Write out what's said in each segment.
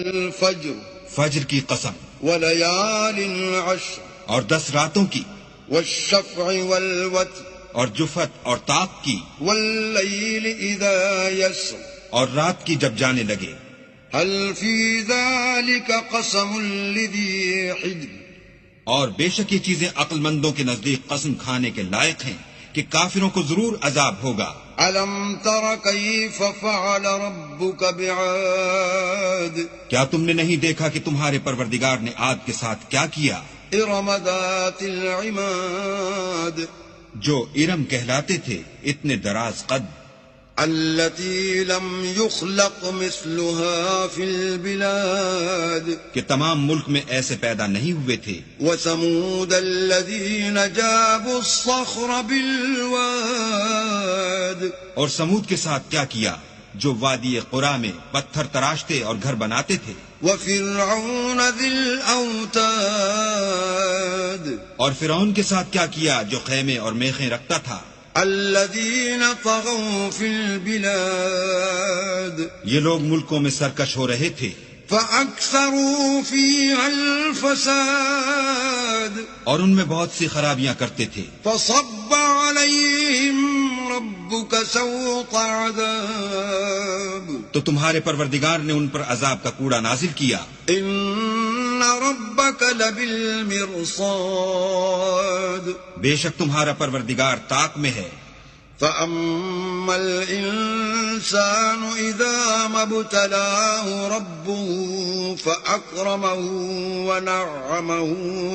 والفجر فجر کی قسم، وليال عشر اور 10 راتوں کی، والشفع والوتر اور جفت اور طاق کی، والليل إذا يسر اور رات کی جب جانے لگے. هل في ذلك قسم لذي حجر اور بے شک یہ چیزیں عقل مندوں کے نزدیک قسم کھانے کے لائق ہیں کہ کافروں کو ضرور عذاب ہوگا. ألم تر كيف فعل ربك بعاد کیا تم نے نہیں دیکھا کہ تمہارے پروردگار نے عاد کے ساتھ کیا کیا؟ إرم ذات العماد جو ارم کہلاتے تھے، اتنے دراز قد، التي لم يخلق مثلها في البلاد کہ تمام ملک میں ایسے پیدا نہیں ہوئے تھے. وثمود الذين جابوا الصخر بالواد اور سمود کے ساتھ کیا کیا جو وادی قرا میں پتھر تراشتے اور گھر بناتے تھے. وفرعون ذي الأوتاد اور فرعون کے ساتھ کیا کیا جو خیمے اور میخیں رکھتا تھا. الذين طغوا في البلاد یہ لوگ ملکوں میں سرکش ہو رہے تھے فأكثروا فيها الفساد اور ان میں بہت سی خرابیاں کرتے تھے. فصب عليهم ربك سوط عذاب تو تمہارے پروردگار نے ان پر عذاب کا کوڑا نازل کیا. إن ربك لبالمرصاد بے شک تمہارا پروردگار طاق میں ہے. فأما الإنسان إذا ما ابتلاه ربه فأكرمه ونعمه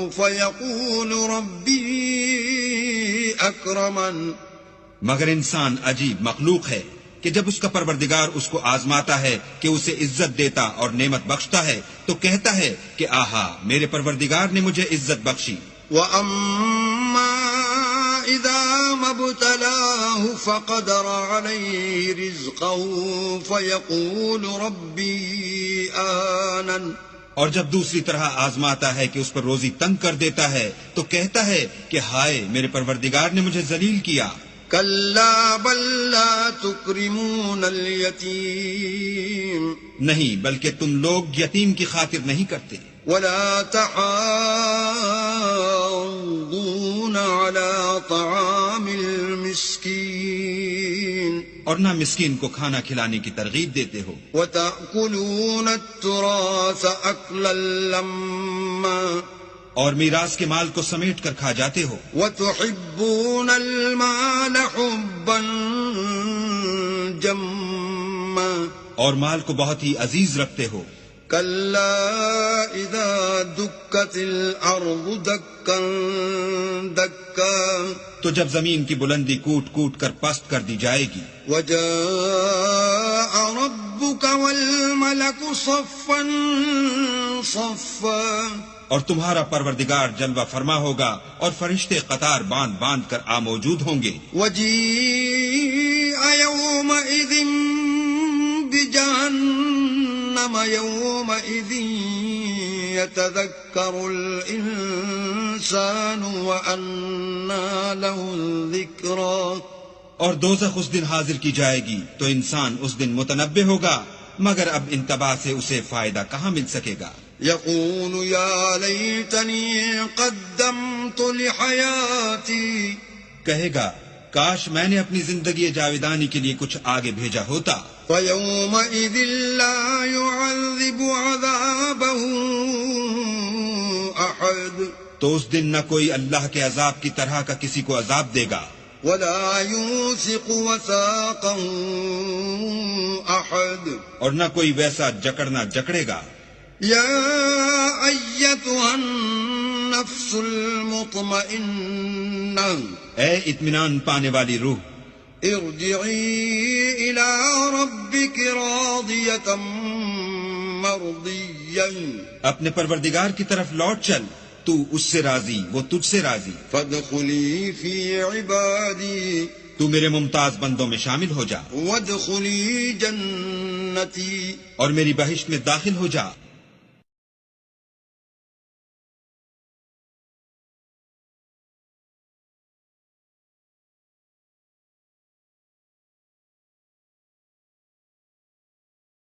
فيقول ربي أكرمن مگر انسان عجیب مخلوق ہے کہ جب اس کا پروردگار اس کو آزماتا ہے کہ اسے عزت دیتا اور نعمت بخشتا ہے تو کہتا ہے کہ آہا میرے پروردگار نے مجھے عزت بخشی. وأما إذا ما ابتلاه فقدر عليه رزقه فيقول ربي أهانن اور جب دوسری طرح آزماتا ہے کہ اس پر روزی تنگ کر دیتا ہے تو کہتا ہے کہ ہائے میرے پروردگار نے مجھے ذلیل کیا. كلا بل لا تكرمون اليتيم نہیں بلکہ تم لوگ یتیم کی خاطر نہیں کرتے. ولا تحاضون على طعام المسكين اور نہ مسکین کو کھانا کھلانے کی ترغیب دیتے ہو. وتأكلون التراث أكلا لما اور میراث کے مال کو سمیٹ کر کھا جاتے ہو. وتحبون المال حبا جما اور مال کو بہت ہی عزیز رکھتے ہو. كلا إذا دكت الأرض دكا دكا تو جب زمین کی بلندی کوٹ کوٹ کر پست کر دی جائے گی. وجاء ربك والملك صفا صفا اور تمہارا پروردگار جلوہ فرما ہوگا اور فرشتے قطار باندھ باندھ کر موجود ہوں گے. وجيء يومئذ بجهنم يومئذ يتذكر الإنسان وأنى له الذكرى اور دوزخ اس دن حاضر کی جائے گی تو انسان اس دن متنبہ ہوگا مگر اب انتباہ سے اسے فائدہ کہاں مل سکے گا. يقول يا ليتني قدمت لحياتي کہے گا کاش میں نے اپنی زندگی جاویدانی کے لیے کچھ آگے بھیجا ہوتا. فيومئذ لا يعذب عذابه أحد تو اس دن نہ کوئی اللہ کے عذاب کی طرح کا کسی کو عذاب دے گا. ولا يوثق وثاقه أحد اور نہ کوئی ویسا جکڑنا جکڑے گا. يا أيتها النفس المطمئنة اے اطمینان پانے والی روح، ارجعي إلى ربك راضية مرضية اپنے پروردگار کی طرف لوٹ چل، تو اس سے راضی وہ تجھ سے راضی. فادخلي في عبادي تو میرے ممتاز بندوں میں شامل ہو جا وادخلي جنتي اور میری بہشت میں داخل ہو جا.